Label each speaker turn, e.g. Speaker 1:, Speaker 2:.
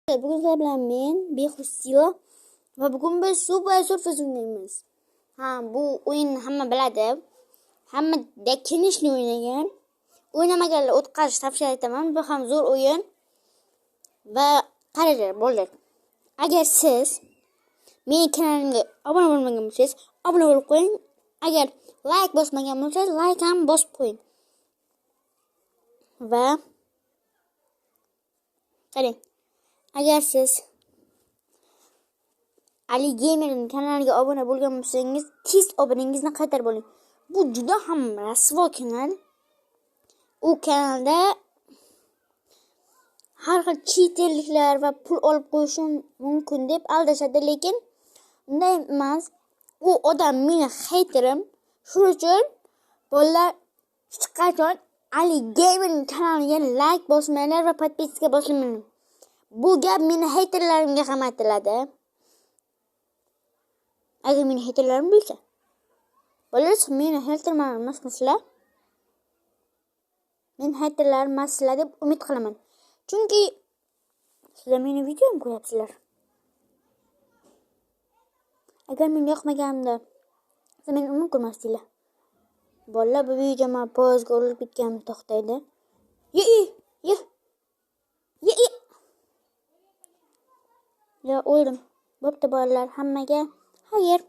Speaker 1: Bugun sizlar bilan men Behusilo va bugun biz Subway Surfers o'ynaymiz. Bu o'yinni hamma biladi. Hamma dekinishni o'ynagan. O'ynamaganlar o'tkazish tavsiya etaman. Bu ham zo'r o'yin. Va qaranglar, bo'ldi. Agar siz mening kanalimga obuna bo'lmagan bo'lsangiz, obuna bo'lib qo'ying. Agar like bosmagan bo'lsangiz, like ham bosib qo'ying. Va qarang. Agar siz Ali Gamer'ning kanaliga obuna bo'lgan bo'lsangiz, tez obunangizni qaytarib oling. Bu juda ham rasvo kanal. U kanalda har xil cheaterliklar va pul olib qo'yishi mumkin deb aldashadi, lekin unday emas. U odam meni haterim. Shuning uchun bolalar hech qachon Ali Gamer'ning kanaliga like bosmanglar va podpiska bosmanglar. Bu gap meni haterlarimga ham aytiladi. Agar meni haterlarim bilsa, bolalar meni haterlarim emaslar. Men haterlarim emaslar deb umid qilaman. Chunki sizlar meni videom ko'ryapsizlar. Agar menga yoqmaganimda siz meni umid ko'rmasdinglar. Bolalar, bu videoma pozga urilib ketganimda to'xtaydi. Ya o'ldim. Bo'pti bolalar, hammaga xayr.